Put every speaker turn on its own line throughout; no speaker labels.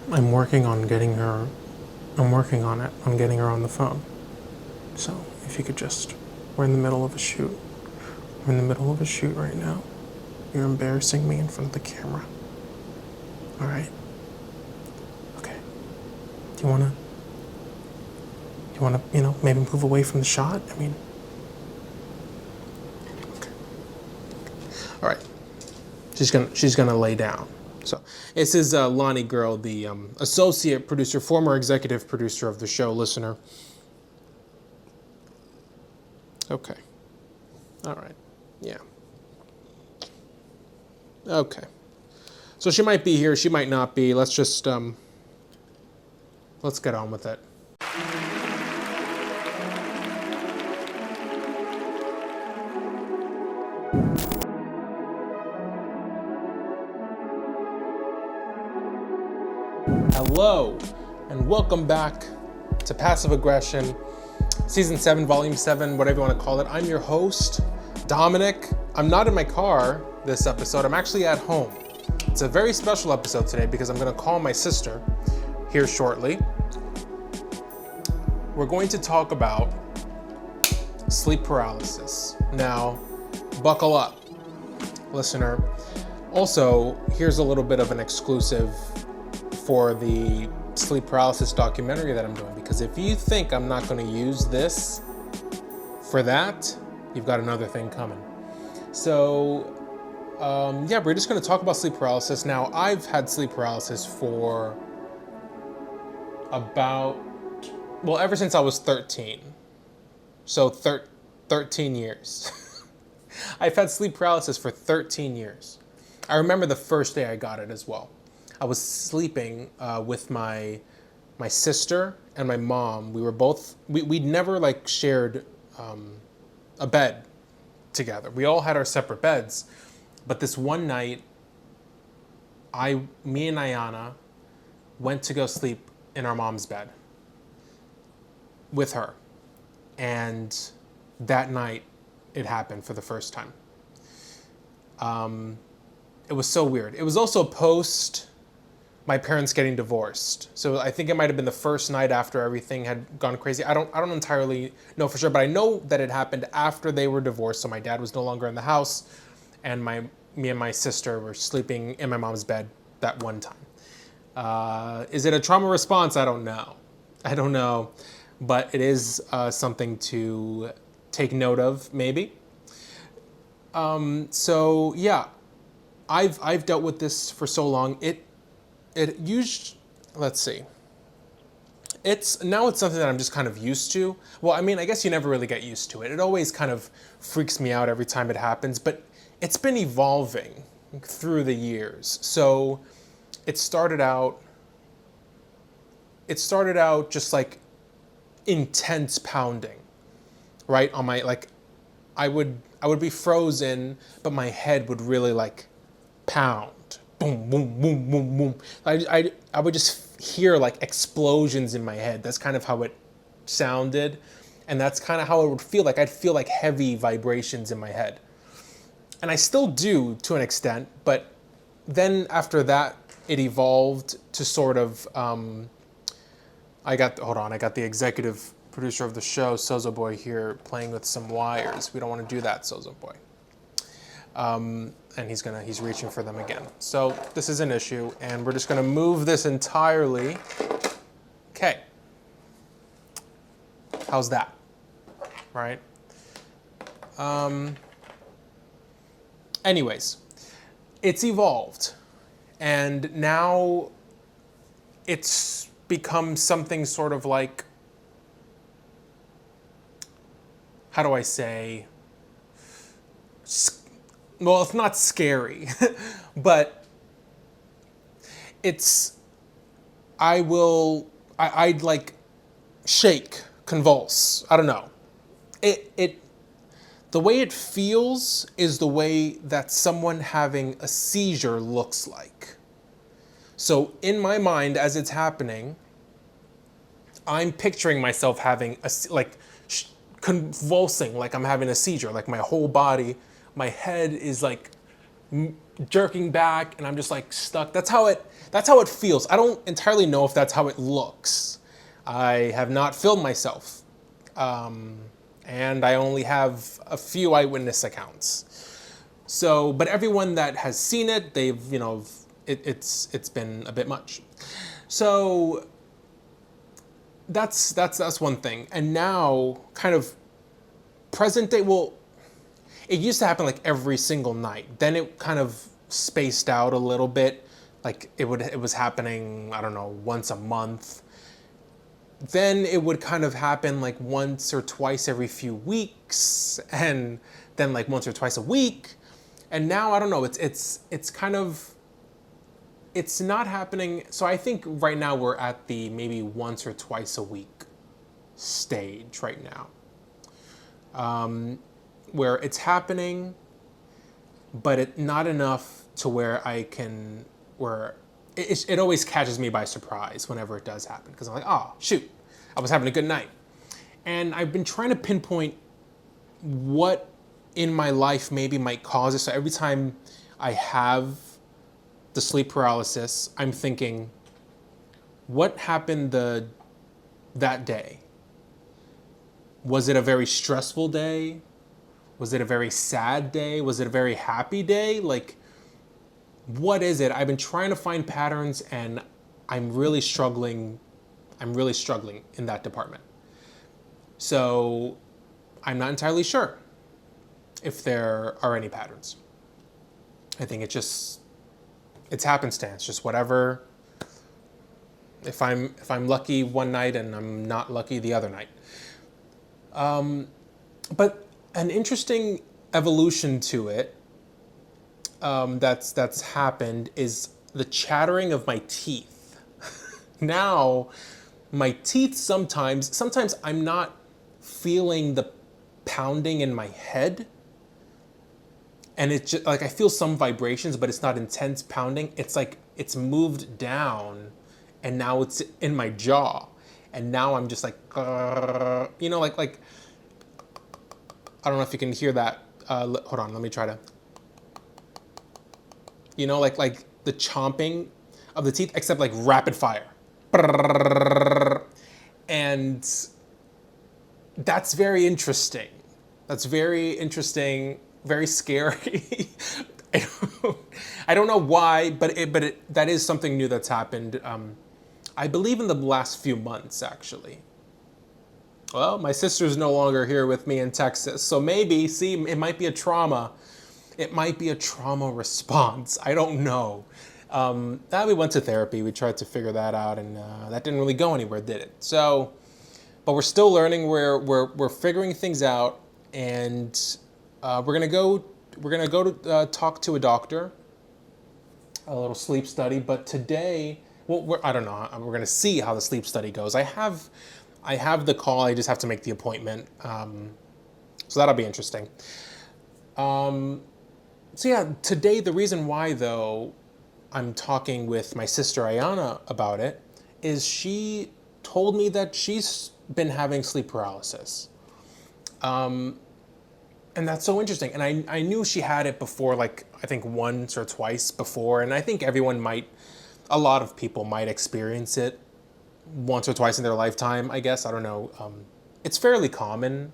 I'm working on getting her, I'm working on it, on getting her on the phone. So if you could just, we're in the middle of a shoot. We're in the middle of a shoot right now. You're embarrassing me in front of the camera. All right. Okay. Do you wanna, maybe move away from the shot? I mean, okay. All right. She's gonna lay down. So this is Lonnie Girl, the associate producer, former executive producer of the show, listener. Okay. All right. Yeah. Okay. So she might be here, she might not be. Let's just let's get on with it. Hello, and welcome back to Passive Aggression, Season 7, Volume 7, whatever you want to call it. I'm your host, Dominic. I'm not in my car this episode, I'm actually at home. It's a very special episode today because I'm going to call my sister here shortly. We're going to talk about sleep paralysis. Now, buckle up, listener. Also, here's a little bit of an exclusive for the sleep paralysis documentary that I'm doing, because if you think I'm not going to use this for that, you've got another thing coming. So yeah, we're just going to talk about sleep paralysis. Now, I've had sleep paralysis for ever since I was 13. So 13 years. I've had sleep paralysis for 13 years. I remember the first day I got it as well. I was sleeping with my sister and my mom. We were both, we'd never like shared a bed together. We all had our separate beds. But this one night, me and Ayanna went to go sleep in our mom's bed with her. And that night, it happened for the first time. It was so weird. It was also post my parents getting divorced. So I think it might have been the first night after everything had gone crazy. I don't entirely know for sure, but I know that it happened after they were divorced. So my dad was no longer in the house, and me and my sister were sleeping in my mom's bed that one time. Is it a trauma response? I don't know, but it is something to take note of, maybe. So yeah, I've dealt with this for so long. Let's see. It's something that I'm just kind of used to. Well, I mean, I guess you never really get used to it. It always kind of freaks me out every time it happens, but it's been evolving through the years. So it started out just like intense pounding, right? On my, like, I would be frozen, but my head would really like pound. Boom, boom, boom, boom, boom. I would just hear like explosions in my head. That's kind of how it sounded. And that's kind of how it would feel like. I'd feel like heavy vibrations in my head. And I still do to an extent, but then after that, it evolved to sort of, I got the executive producer of the show, Sozo Boy, here playing with some wires. We don't want to do that, Sozo Boy. And he's reaching for them again. So this is an issue, and we're just gonna move this entirely. Okay. How's that? Right? Anyways, it's evolved, and now it's become something sort of like, how do I say, well, it's not scary, but I'd like shake, convulse, I don't know. The way it feels is the way that someone having a seizure looks like. So in my mind, as it's happening, I'm picturing myself having convulsing, like I'm having a seizure, like my whole body, my head is like jerking back, and I'm just like stuck. That's how That's how it feels. I don't entirely know if that's how it looks. I have not filmed myself. And I only have a few eyewitness accounts. So, but everyone that has seen it, they've, it's been a bit much. So that's one thing. And now, kind of present day, well, it used to happen like every single night. Then it kind of spaced out a little bit. Like it was happening, I don't know, once a month. Then it would kind of happen like once or twice every few weeks, and then like once or twice a week. And now I don't know, it's kind of, it's not happening. So I think right now we're at the maybe once or twice a week stage right now, where it's happening, but not enough to where it always catches me by surprise whenever it does happen, because I'm like, oh shoot, I was having a good night. And I've been trying to pinpoint what in my life maybe might cause it. So every time I have the sleep paralysis, I'm thinking, what happened that day? Was it a very stressful day? Was it a very sad day? Was it a very happy day? Like, what is it? I've been trying to find patterns, and I'm really struggling. I'm really struggling in that department. So I'm not entirely sure if there are any patterns. I think it's happenstance, just whatever. If I'm lucky one night and I'm not lucky the other night. But an interesting evolution to it that's happened is the chattering of my teeth. Now, my teeth sometimes I'm not feeling the pounding in my head. And it's just like I feel some vibrations, but it's not intense pounding. It's like it's moved down, and now it's in my jaw. And now I'm just like, like I don't know if you can hear that. Hold on, let me try to. Like the chomping of the teeth, except like rapid fire. And that's very interesting. That's very interesting, very scary. I don't know why, but that is something new that's happened. I believe in the last few months, actually. Well, my sister's no longer here with me in Texas, so maybe, see, it might be a trauma. It might be a trauma response. I don't know. We went to therapy. We tried to figure that out, and that didn't really go anywhere, did it? So, but we're still learning. We're figuring things out, and we're gonna go to talk to a doctor, a little sleep study. But today, well, I don't know. We're gonna see how the sleep study goes. I have the call. I just have to make the appointment. So that'll be interesting. So yeah, today the reason why though I'm talking with my sister Ayanna about it is she told me that she's been having sleep paralysis. And that's so interesting. And I knew she had it before, like I think once or twice before. And I think a lot of people might experience it once or twice in their lifetime, I guess. I don't know. It's fairly common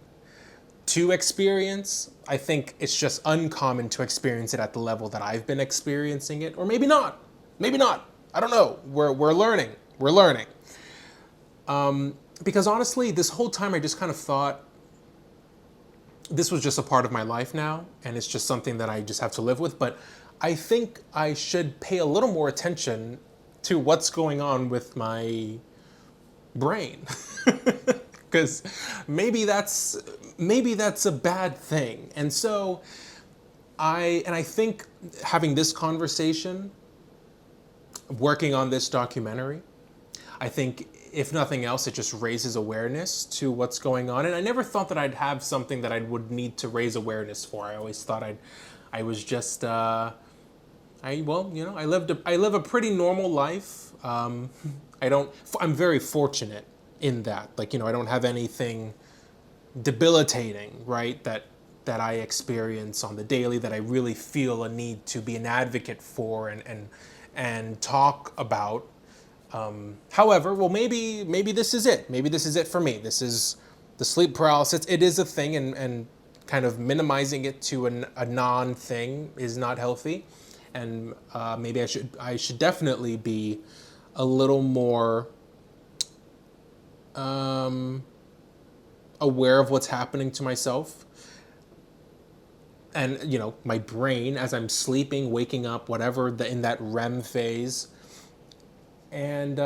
to experience. I think it's just uncommon to experience it at the level that I've been experiencing it. Or maybe not. Maybe not. I don't know. We're learning. We're learning. Because honestly, this whole time I just kind of thought this was just a part of my life now, and it's just something that I just have to live with. But I think I should pay a little more attention to what's going on with my brain. Because maybe that's a bad thing. And so I think having this conversation, working on this documentary, I think if nothing else, it just raises awareness to what's going on. And I never thought that I'd have something that I would need to raise awareness for. I always thought I was just, I live a pretty normal life. I'm very fortunate in that, I don't have anything debilitating, right? That I experience on the daily that I really feel a need to be an advocate for and and talk about. However, well, maybe this is it. Maybe this is it for me. This is the sleep paralysis. It is a thing, and kind of minimizing it to a non-thing is not healthy. And maybe I should definitely be a little more aware of what's happening to myself. And, you know, my brain as I'm sleeping, waking up, whatever, in that REM phase. And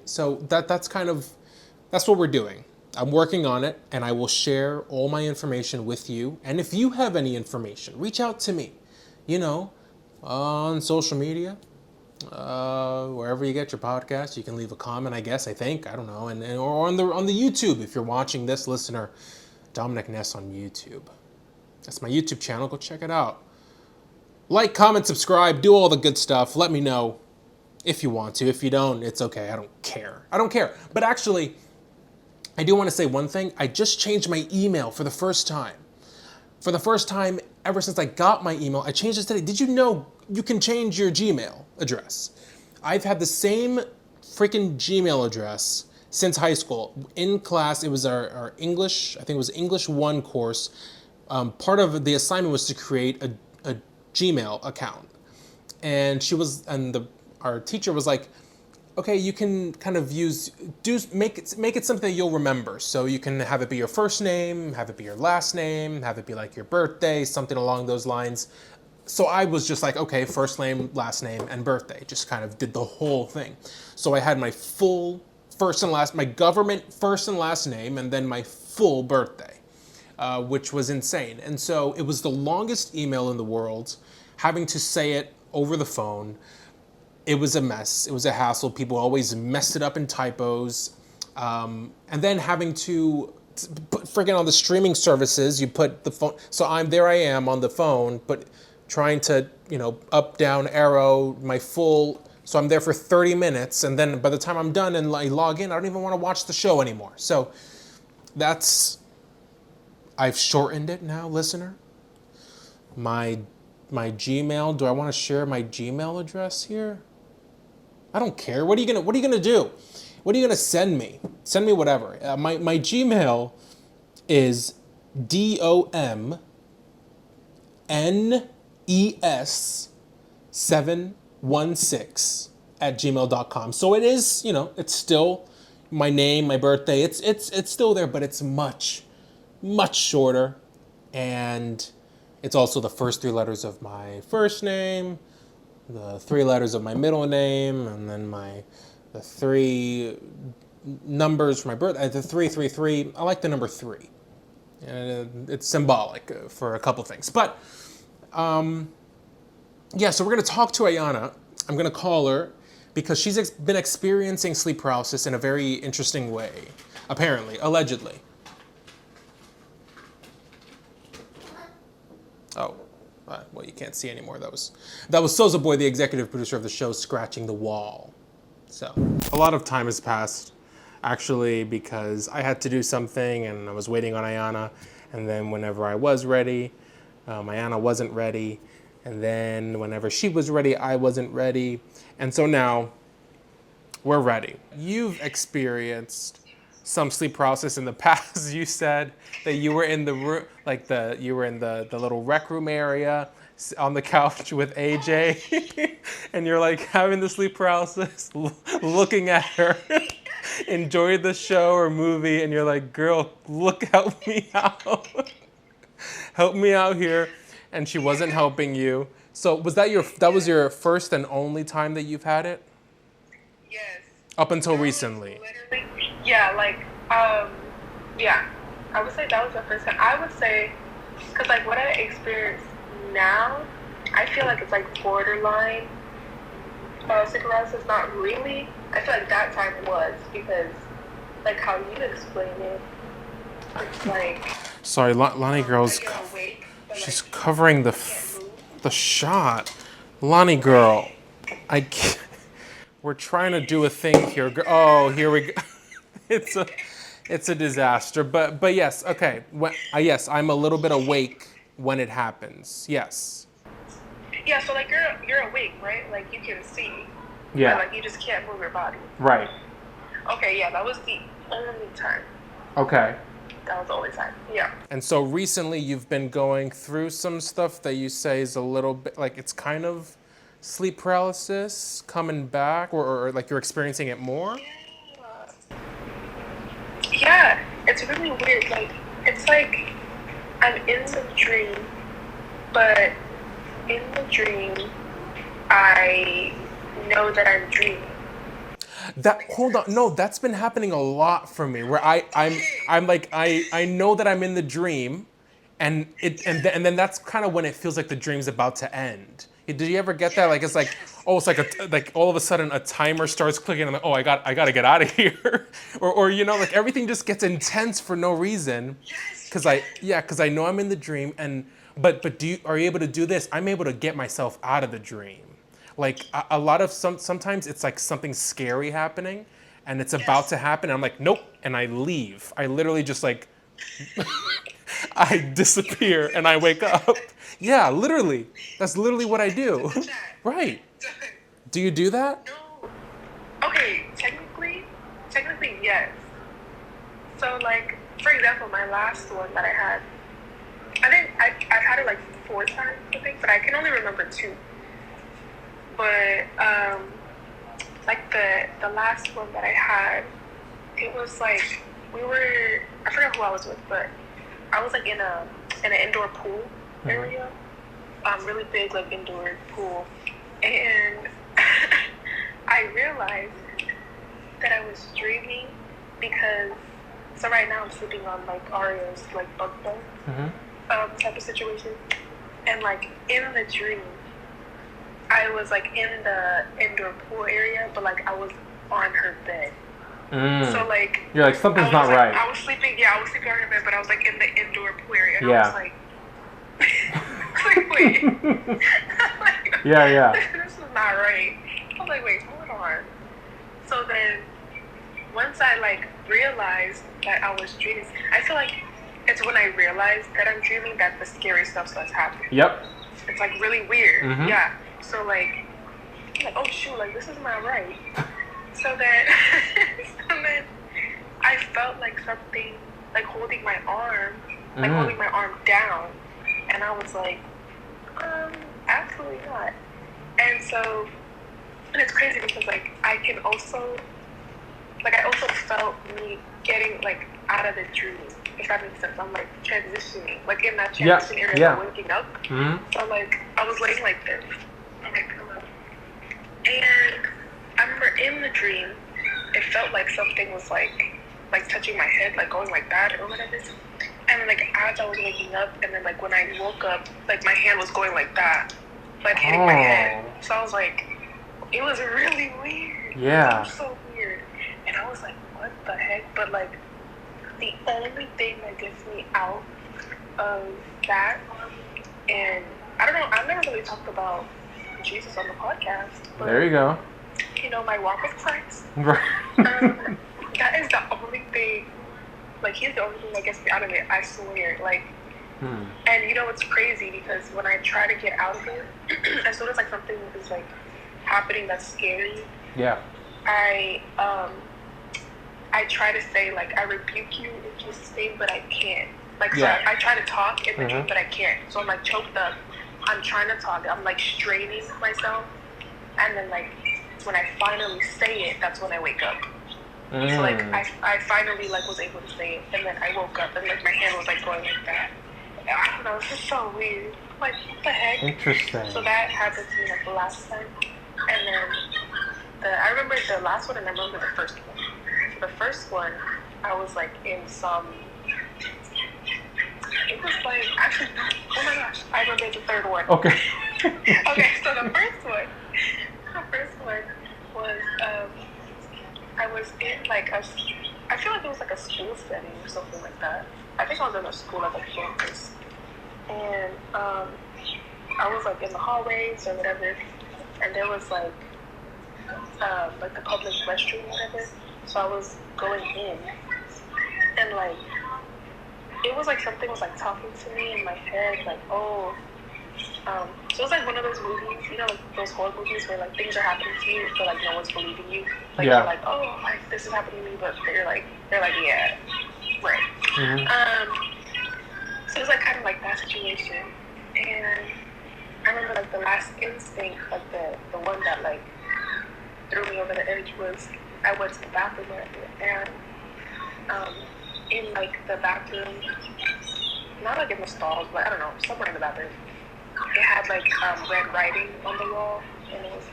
so that's what we're doing. I'm working on it, and I will share all my information with you. And if you have any information, reach out to me, on social media, wherever you get your podcast. You can leave a comment, I think, I don't know, or on the YouTube if you're watching this, listener. Dominic Ness on YouTube. That's my YouTube channel. Go check it out. Like, comment, subscribe, do all the good stuff. Let me know if you want to. If you don't, it's okay. I don't care. But actually, I do want to say one thing. I just changed my email for the first time. For the first time ever since I got my email, I changed it today. Did you know you can change your Gmail address? I've had the same freaking Gmail address since high school. In class, it was our English, I think it was English 1 course. Part of the assignment was to create a Gmail account. And our teacher was like, okay, you can kind of make it something that you'll remember. So you can have it be your first name, have it be your last name, have it be like your birthday, something along those lines. So I was just like, okay, first name, last name, and birthday. Just kind of did the whole thing. So I had my full my government first and last name, and then my full birthday, which was insane. And so it was the longest email in the world, having to say it over the phone. It was a mess. It was a hassle. People always messed it up in typos. And then having to put friggin' on the streaming services, you put the phone. So I am on the phone, but trying to, up, down, arrow, my full. So I'm there for 30 minutes. And then by the time I'm done and I log in, I don't even want to watch the show anymore. So I've shortened it now, listener. My Gmail, do I want to share my Gmail address here? I don't care. What are you gonna do? What are you gonna send me? Send me whatever. My Gmail is DOMNES716@gmail.com. So it is, it's still my name, my birthday. It's still there, but it's much, much shorter. And it's also the first 3 letters of my first name, the 3 letters of my middle name, and then the 3 numbers for my birthday. The 333. I like the number 3. And it's symbolic for a couple things. But so we're gonna talk to Ayanna. I'm gonna call her because she's been experiencing sleep paralysis in a very interesting way, apparently, allegedly. Oh. Well, you can't see anymore. That was Soza Boy, the executive producer of the show, scratching the wall. So a lot of time has passed, actually, because I had to do something and I was waiting on Ayanna. And then whenever I was ready, Ayanna wasn't ready. And then whenever she was ready, I wasn't ready. And so now we're ready. You've experienced some sleep paralysis in the past. You said that you were in the room, you were in the little rec room area on the couch with AJ, and you're like having the sleep paralysis, looking at her, enjoyed the show or movie, and you're like, girl, help me out. Help me out here. And she wasn't helping you. So was that was your first and only time that you've had it?
Yes.
Up until recently?
Literally, yeah, I would say that was the first time. I would say, because what I experience now, I feel like it's borderline sleep paralysis. Not really. I feel like that time was, because how you explain it, it's
Sorry, Lonnie girl's
awake,
she's covering the shot. Lonnie girl, I can't. We're trying to do a thing here. Oh, here we go. It's a disaster. But yes, okay. Yes, I'm a little bit awake when it happens. Yes.
Yeah, so like you're awake, right? Like you can see.
Yeah.
But like you just can't move your body.
Right.
Okay, yeah, that was the only time.
Okay.
That was the only time. Yeah.
And so recently you've been going through some stuff that you say is a little bit like it's kind of sleep paralysis coming back, or like you're experiencing it more?
Yeah, it's really weird. Like, it's like I'm in the dream, but in the dream, I know that I'm dreaming.
That hold on, no, that's been happening a lot for me. Where I'm like I know that I'm in the dream, and and then that's kind of when it feels like the dream's about to end. Did you ever get that? Like it's like, oh, it's like like all of a sudden a timer starts clicking. And I'm like, oh, I gotta get out of here, or you know, like everything just gets intense for no reason. Because I know I'm in the dream, and but are you able to do this? I'm able to get myself out of the dream. Like a lot of sometimes it's like something scary happening, and it's about to happen. And I'm like, nope, and I leave. I literally just like I disappear and I wake up. Yeah, literally. That's literally what I do. Right. Do you do that?
No. Okay, technically yes. So like, for example, my last one that I had, I've had it like 4 times, I think, but I can only remember 2. But like the last one that I had, it was like I forgot who I was with, but I was like in an indoor pool area, really big like indoor pool, and I realized that I was dreaming because so right now I'm sleeping on like Arya's like bunk bed type of situation, and like in the dream I was like in the indoor pool area, but like I was on her bed. So like
you're like something's not right.
I was sleeping on her bed, but I was like in the indoor pool area, and
Yeah.
I was like, like wait, like,
Yeah.
this is not right. I was like, wait, hold on. So then once I like realized that I was dreaming, I feel like it's when I realized that I'm dreaming that the scary stuff starts happening.
Yep.
It's like really weird. Yeah. So like, oh shoot, like this is not right. So then, I felt like something like holding my arm, like holding my arm down, and I was like, absolutely not. And so, and it's crazy because like I also felt me getting like out of the dream, if that makes sense. I'm like transitioning, like in that transition area of waking up. So like I was laying like this. And I remember in the dream, it felt like something was like touching my head, like going like that or whatever. And then like as I was waking up, and then like when I woke up, like my hand was going like that, like hitting my head. So I was like, it was really weird.
Yeah.
It was so weird. And I was like, what the heck? But like the only thing that gets me out of that, and I don't know, I've never really talked about Jesus on the podcast. But,
there you go.
You know, my walk with Christ.
Right.
That is the only thing, like, he's the only thing that gets me out of it, I swear. Like, and you know, it's crazy because when I try to get out of it, as soon as like something is like happening that's scary, I try to say like, I rebuke you in Jesus' name, but I can't. Like, so I try to talk in the dream, but I can't. So I'm like choked up. I'm trying to talk. I'm like straining myself, and then like when I finally say it, that's when I wake up. So like I finally like was able to say it, and then I woke up, and like my hand was like going like that. I don't know, it's just so weird. Like, what the heck?
Interesting.
So that happened to me like the last time, and then I remember the last one, and I remember the first one. So the first one, I was like in some. It was like, actually, oh my gosh, I remember the third one.
Okay.
Okay, so the first one was, I was in like I feel like it was like a school setting or something like that. I think I was in a school, like a campus. And I was like in the hallways or whatever, and there was like the public restroom or whatever. So I was going in, and like, it was like something was like talking to me in my head, like, oh, So it's like one of those movies, you know, like those horror movies where like things are happening to you, but like no one's believing you. Like you're like, oh, like this is happening to me, but they're like, yeah, right. So it's like kind of like that situation, and I remember like the last instinct, like the one that like threw me over the edge was I went to the bathroom and in like the bathroom, not like in the stalls, but I don't know, somewhere in the bathroom, it had like red writing on the wall, and it was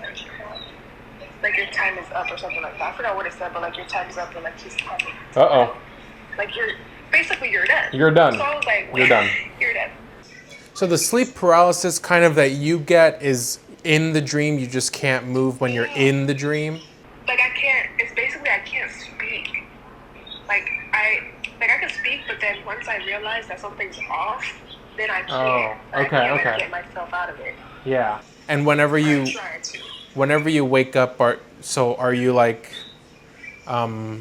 like your time is up or something like that. I forgot what it said, but like your time is up, and like she's coming. Like you're done.
You're done.
So I was like,
you're done.
You're done.
So the sleep paralysis kind of that you get is in the dream. You just can't move when you're in the dream.
Like I can't. It's basically I can't speak. Like I can speak, but then once I realize that something's off, then I can't.
Oh, okay,
I can't get myself out of it.
Yeah. And whenever you wake up, are you like, I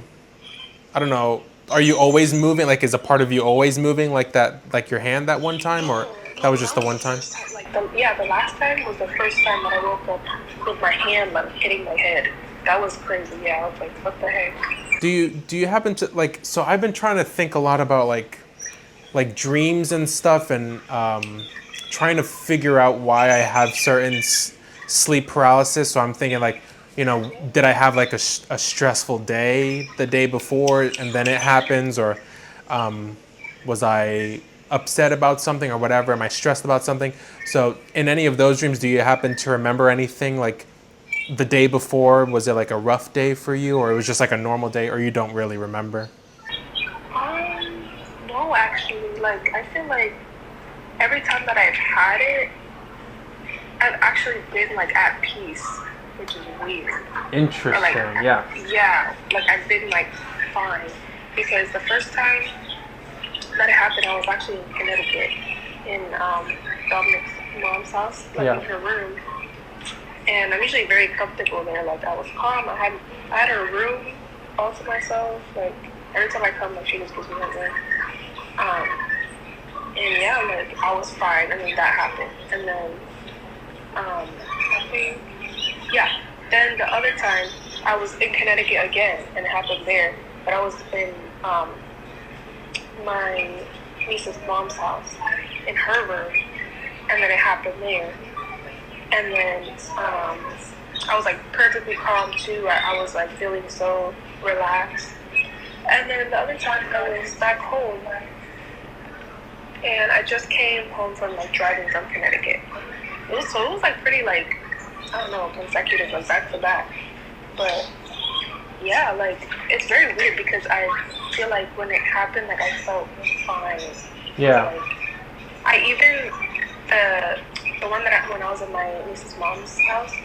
don't know, are you always moving? Like, is a part of you always moving like that, like your hand that one time, or that was just the one time?
Like the last time was the first time that I woke up with my hand like hitting my head. That was crazy. Yeah, I was like, what the heck?
Do you happen to like? So I've been trying to think a lot about like dreams and stuff, and trying to figure out why I have certain sleep paralysis. So I'm thinking like, you know, did I have like a stressful day the day before and then it happens, or was I upset about something or whatever? Am I stressed about something? So in any of those dreams, do you happen to remember anything like the day before? Was it like a rough day for you, or it was just like a normal day, or you don't really remember?
No, actually. Like, I feel like every time that I've had it, I've actually been like at peace, which is weird.
Interesting.
Like,
yeah.
Yeah. Like I've been like fine, because the first time that it happened, I was actually in Connecticut in Dominic's mom's house, like in her room. And I'm usually very comfortable there. Like I was calm. I had her room all to myself. Like every time I come, like she just gives me her room. And yeah, like I was fine. And then that happened. And then I think Then the other time I was in Connecticut again, and it happened there. But I was in my niece's mom's house in her room, and then it happened there. And then I was like perfectly calm too. I was like feeling so relaxed. And then the other time I was back home, and I just came home from like driving from Connecticut. It was like pretty like, I don't know, consecutive, like back to back. But yeah, like it's very weird because I feel like when it happened, like I felt fine.
Yeah.
Like, I even the one that when I was in my niece's mom's house,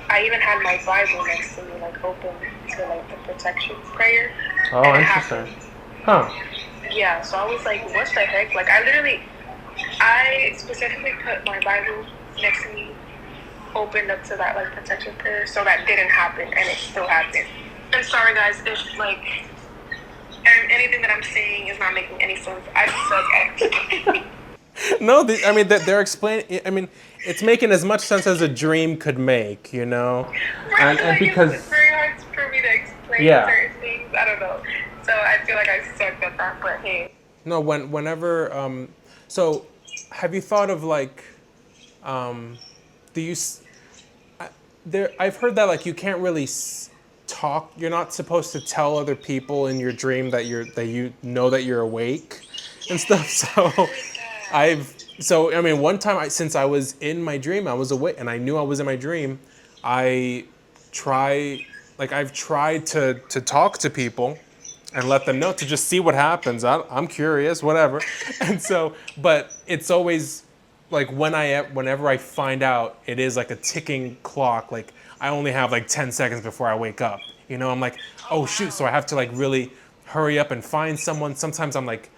I even had my Bible next to me, like open to like the protection prayer.
Oh, interesting. Huh.
Yeah, so I was like, what the heck? Like I specifically put my Bible next to me, opened up to that like protection prayer, so that didn't happen, and it still happened. I'm sorry guys if like anything that I'm saying is not making any sense. I suck at
No, I mean they're explaining. I mean, it's making as much sense as a dream could make, you know.
Right, and because it's very hard for me to explain certain things. I don't know. So I feel like I suck at that. But hey.
No, whenever. So, have you thought of like, do you? I've heard that like you can't really talk. You're not supposed to tell other people in your dream that you know that you're awake, and stuff. So I mean, one time since I was in my dream, I was awake and I knew I was in my dream. I've tried to talk to people and let them know, to just see what happens. I'm curious, whatever. And so, but it's always like whenever I find out, it is like a ticking clock. Like I only have like 10 seconds before I wake up. You know, I'm like, oh shoot. So I have to like really hurry up and find someone. Sometimes I'm like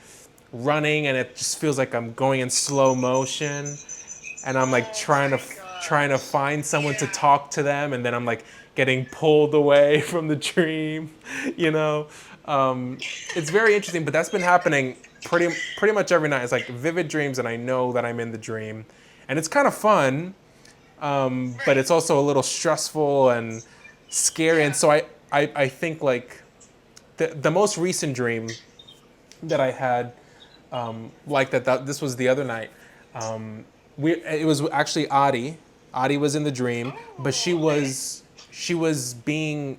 running and it just feels like I'm going in slow motion, and I'm like trying to find someone to talk to them, and then I'm like getting pulled away from the dream, you know. It's very interesting, but that's been happening pretty much every night. It's like vivid dreams, and I know that I'm in the dream, and it's kind of fun, but it's also a little stressful and scary. And so I think like the most recent dream that I had, like that this was the other night. It was actually Adi. Adi was in the dream, but she was being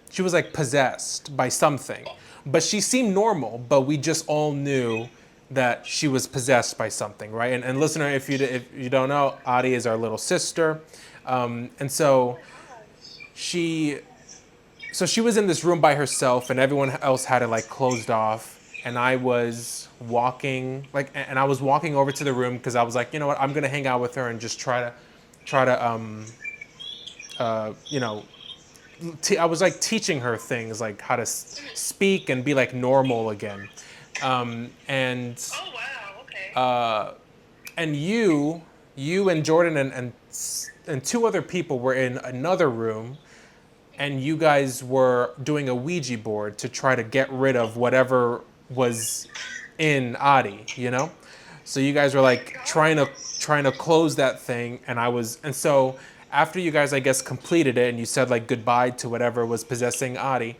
she was like possessed by something, but she seemed normal. But we just all knew that she was possessed by something, right? And listener, if you don't know, Adi is our little sister, and she she was in this room by herself, and everyone else had it like closed off. And I was walking and I was walking over to the room because I was like, you know what, I'm gonna hang out with her and just try to you know, I was like teaching her things like how to speak and be like normal again. And
Oh wow. Okay.
and you and Jordan and two other people were in another room, and you guys were doing a Ouija board to try to get rid of whatever was in Adi, you know? So you guys were like trying to close that thing, and so after you guys I guess completed it and you said like goodbye to whatever was possessing Adi,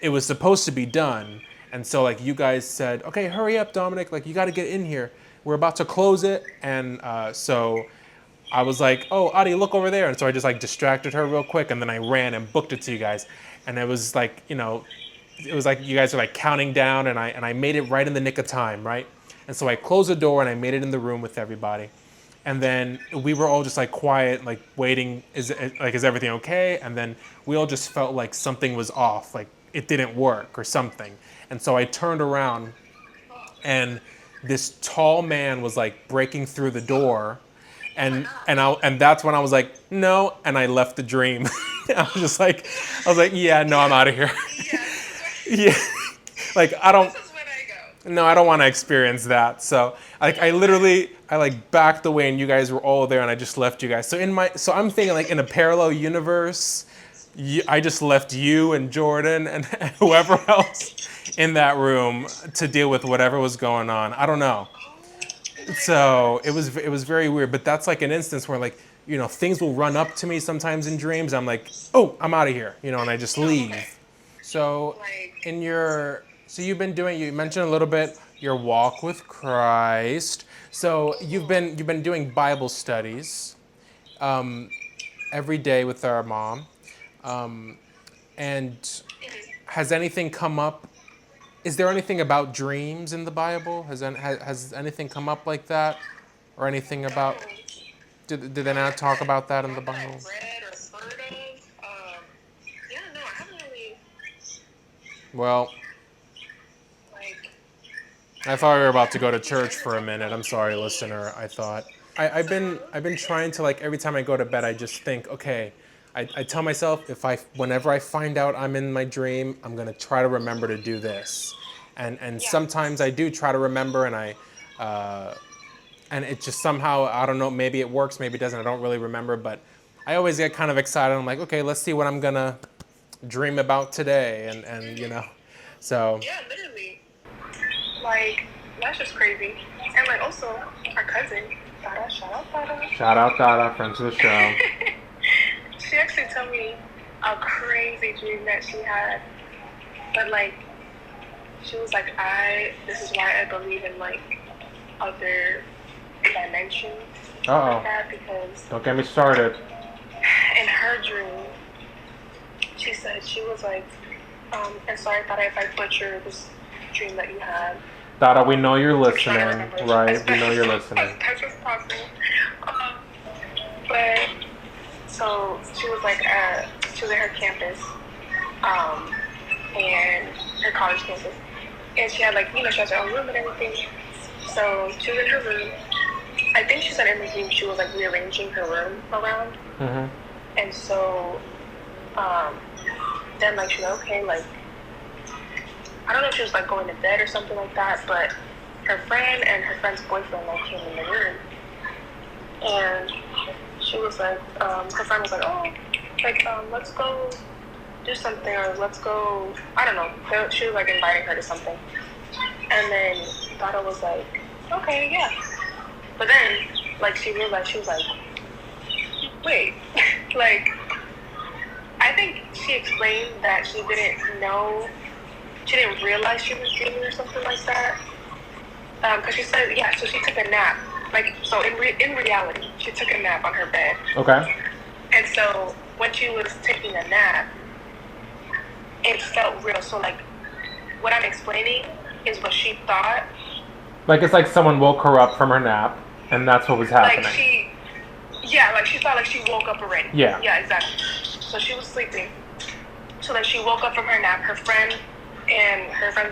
it was supposed to be done. And so like you guys said, okay, hurry up, Dominic, like you got to get in here. We're about to close it. And so I was like, oh, Adi, look over there. And so I just like distracted her real quick, and then I ran and booked it to you guys. And it was like, you know, it was like you guys were like counting down, and I made it right in the nick of time, right? And so I closed the door and I made it in the room with everybody. And then we were all just like quiet, like waiting, is everything okay? And then we all just felt like something was off, like it didn't work or something. And so I turned around, and this tall man was like breaking through the door, and that's when I was like, no, and I left the dream. I was like, yeah, no, I'm out of here. Yeah, like I don't.
This is when I go.
No, I don't want to experience that. So like I literally I like backed away, and you guys were all there, and I just left you guys. So I'm thinking like in a parallel universe, I just left you and Jordan and whoever else in that room to deal with whatever was going on. I don't know. So it was very weird. But that's like an instance where like, you know, things will run up to me sometimes in dreams. I'm like, oh, I'm out of here, you know, and I just leave.
Okay.
So
Like,
you've been doing, you mentioned a little bit your walk with Christ. So you've been doing Bible studies every day with our mom. And has anything come up? Is there anything about dreams in the Bible? Has anything come up like that, or anything about? Did they not talk about that in the Bible?
I've read or heard of. Yeah, no, I haven't really
Well,
like.
I thought we were about to go to church for a minute. I'm sorry, listener. I've been trying to like every time I go to bed, I just think, okay. I tell myself whenever I find out I'm in my dream, I'm gonna try to remember to do this, and sometimes I do try to remember, and it just somehow, I don't know, maybe it works, maybe it doesn't. I don't really remember, but I always get kind of excited. I'm like, okay, let's see what I'm gonna dream about today, and you know, so.
Yeah, literally. Like, that's just crazy. And like also our cousin, Dada, shout out Dada.
Shout out Dada, friend to the show.
She actually told me a crazy dream that she had. But like, she was like, this is why I believe in like other dimensions. Like that, because
Don't get me started.
in her dream, she said she was like, and sorry Dada if I butcher this dream that you had.
Dada, we know you're listening, right?
As
We know you're
best
listening.
as possible. But so she was like she was at her campus, and her college campus, and she had like, you know, she has her own room and everything. So she was in her room. I think she said in the dream she was like rearranging her room around, and so then like she's like, okay, like I don't know if she was like going to bed or something like that, but her friend and her friend's boyfriend like came in the room, and she was like, her friend was like, oh, like, let's go do something, or let's go, I don't know. She was like inviting her to something. And then Dada was like, okay, yeah. But then like she realized, she was like, wait, like, I think she explained that she didn't realize she was dreaming or something like that. Because she said, yeah, so she took a nap. Like, so in reality, she took a nap on her bed.
Okay.
And so when she was taking a nap, it felt real. So, like, what I'm explaining is what she thought.
Like, it's like someone woke her up from her nap, and that's what was happening.
Like, she thought like she woke up already.
Yeah.
Yeah, exactly. So she was sleeping. So then she woke up from her nap. Her friend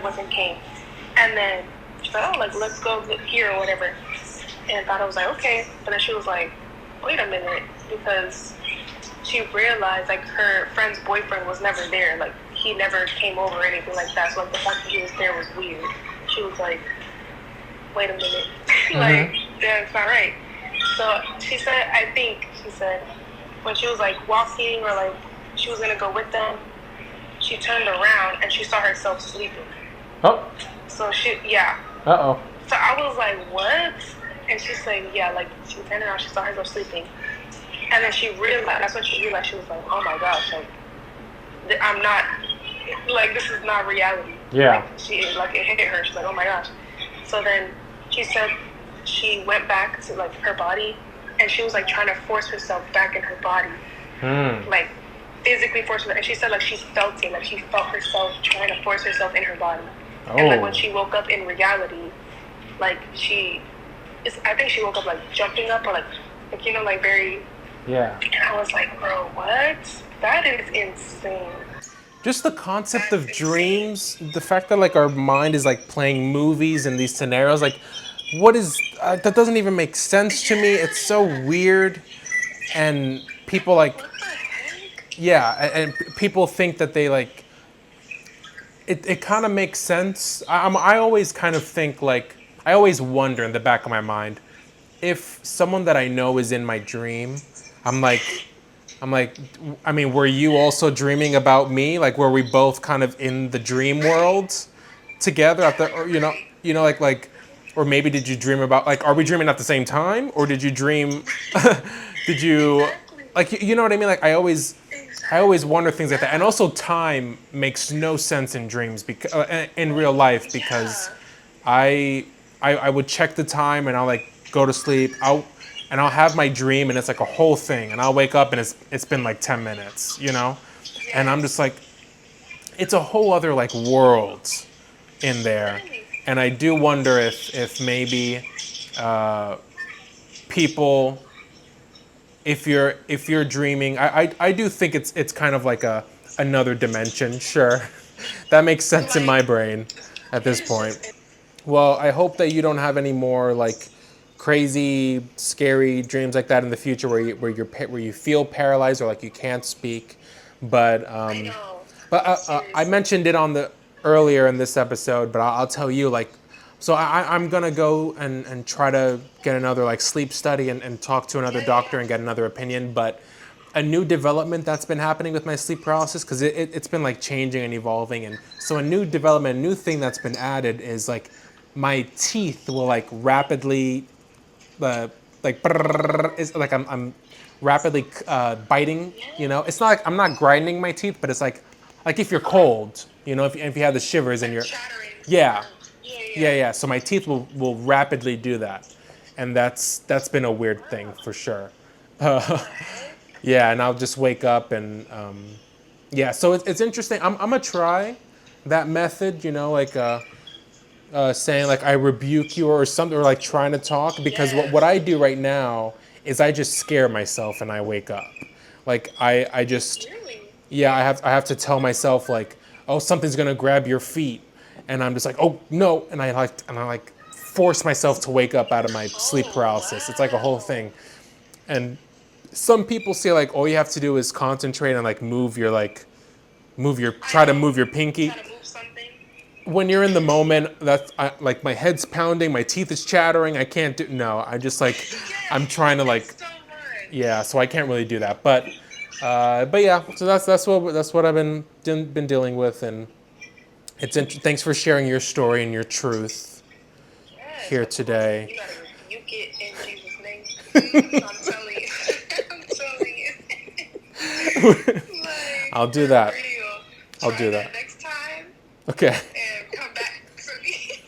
boyfriend came. And then she's like, oh, like, let's go here or whatever. And thought I was like, okay. But then she was like, wait a minute. Because she realized, like, her friend's boyfriend was never there. Like, he never came over or anything like that. So, like, the fact that he was there was weird. She was like, wait a minute. Like, yeah, it's not right. So she said, when she was like walking or like she was gonna go with them, she turned around and she saw herself sleeping.
Oh.
So So I was like, what? And she's saying, yeah, like she turned around, she saw herself sleeping. And then she realized, that's when she realized, she was like, oh my gosh, like, I'm not, like, this is not reality.
Yeah.
Like, it hit her. She's like, oh my gosh. So then she said she went back to, like, her body, and she was, like, trying to force herself back in her body. Like, physically force herself. And she said, like, she felt it. Like, she felt herself trying to force herself in her body. Oh. And, like, when she woke up in reality, like, I think she woke up, like, jumping up or, like, you know, like, very...
Yeah.
And I was like, bro, what? That is insane.
Just the concept of dreams, the fact that like our mind is like playing movies in these scenarios, like what is, that doesn't even make sense to me. It's so weird. And people like, yeah, and people think that they like, it kind of makes sense. I always kind of think like, I always wonder in the back of my mind, if someone that I know is in my dream, I'm like, I mean, were you also dreaming about me? Like, were we both kind of in the dream world together at the, or, like, or maybe did you dream about, like, are we dreaming at the same time? Or did you dream, did you, like, you know what I mean? Like, I always wonder things like that. And also time makes no sense in dreams, because, in real life, because I would check the time and I'll like go to sleep. I'll have my dream and it's like a whole thing, and I'll wake up and it's been like 10 minutes, you know? And I'm just like, it's a whole other like world in there. And I do wonder if maybe people, if you're dreaming, I do think it's kind of like another dimension, sure. That makes sense in my brain at this point. Well, I hope that you don't have any more like crazy, scary dreams like that in the future, where you feel paralyzed or like you can't speak. But I mentioned it earlier in this episode, but I'll tell you, like, so I'm gonna go and try to get another like sleep study and talk to another doctor and get another opinion. But a new development that's been happening with my sleep paralysis, because it's been like changing and evolving, and so a new thing that's been added is like my teeth will like rapidly like it's like I'm rapidly biting, you know. It's not like I'm not grinding my teeth, but it's like if you're cold, you know, if you have the shivers and you're yeah. So my teeth will rapidly do that, and that's been a weird thing for sure. Yeah, and I'll just wake up and yeah. So it's interesting. I'm gonna try that method, you know, like saying like I rebuke you or something, or like trying to talk, because what I do right now is I just scare myself and I wake up. Like I just yeah, I have to tell myself like, oh, something's gonna grab your feet, and I'm just like, oh no, and I like force myself to wake up out of my sleep paralysis. It's like a whole thing. And some people say like all you have to do is concentrate and like try to move your pinky. When you're in the moment, like my head's pounding, my teeth is chattering. I can't do, no, I just like, I'm trying to like, yeah, so I can't really do that. But yeah, so that's what I've been dealing with, and thanks for sharing your story and your truth here today.
You get in Jesus' name. I'm telling you. I'm telling you. Like,
I'll do
for
that.
real.
I'll
Try
do
that
that.
next time
Okay.
and come back to me.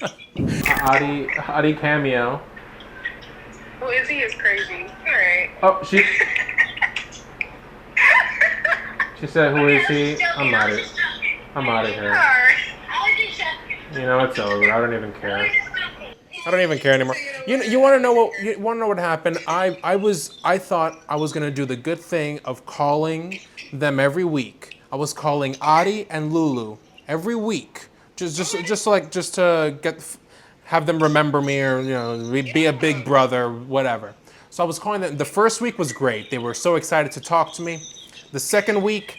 Adi cameo.
Well, Izzy is crazy. All right.
Oh, she said, "Who is he?" I'm out of here.
All right.
You know, it's over. I don't even care. I don't even care anymore. You want to know what happened? I thought I was gonna do the good thing of calling them every week. I was calling Adi and Lulu every week, just to have them remember me, or be a big brother, whatever. So I was calling them. The first week was great. They were so excited to talk to me. The second week,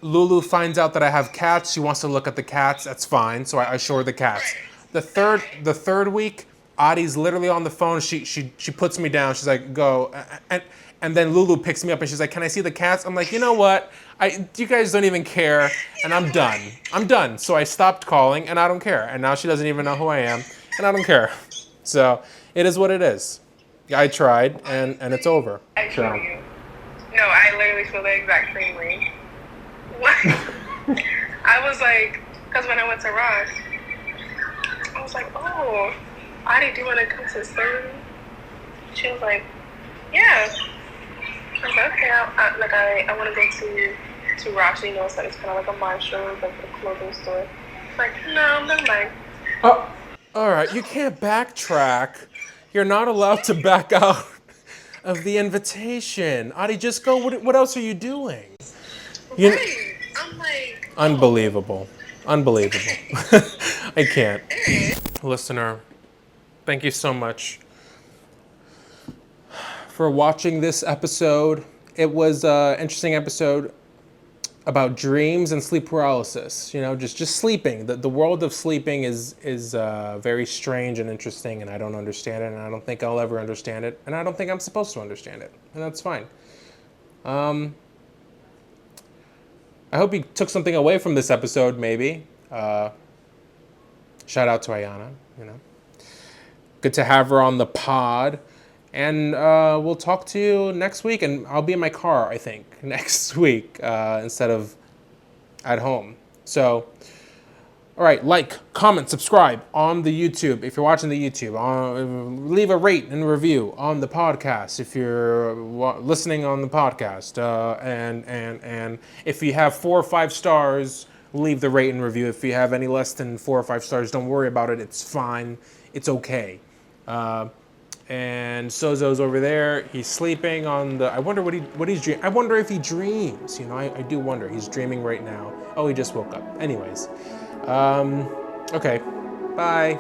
Lulu finds out that I have cats. She wants to look at the cats. That's fine. So I show her the cats. The third week, Adi's literally on the phone. She puts me down. She's like, "Go," and then Lulu picks me up and she's like, "Can I see the cats?" I'm like, "You know what? You guys don't even care, and I'm done. I'm done." So I stopped calling, and I don't care. And now she doesn't even know who I am, and I don't care. So it is what it is. I tried, and it's over.
I feel you. No, I literally feel the exact same way. What? I was like, because when I went to Ross, I was like, "Oh, Adi, do you want to come to Surrey?" She was like, "Yeah." I was like, "Okay, I want to go to Ross. You know, so it's kind of like a Marshalls, like a clothing store." Like, no, never mind.
Oh, all right. You can't backtrack. You're not allowed to back out of the invitation. Adi, just go. What else are you doing?
Right. I'm like,
Unbelievable. Unbelievable. I can't. Listener, thank you so much for watching this episode. It was an interesting episode about dreams and sleep paralysis. You know, just sleeping. The world of sleeping is very strange and interesting, and I don't understand it, and I don't think I'll ever understand it, and I don't think I'm supposed to understand it, and that's fine. I hope you took something away from this episode, maybe. Shout out to Ayanna, you know. Good to have her on the pod. And we'll talk to you next week. And I'll be in my car, I think, next week instead of at home. So, all right, like, comment, subscribe on the YouTube. If you're watching the YouTube, leave a rate and review on the podcast. If you're listening on the podcast, and if you have 4 or 5 stars, leave the rate and review. If you have any less than 4 or 5 stars, don't worry about it. It's fine. It's okay. And Sozo's over there. He's sleeping on the. I wonder what he's dreaming. I wonder if he dreams. You know, I do wonder. He's dreaming right now. Oh, he just woke up. Anyways. Okay. Bye.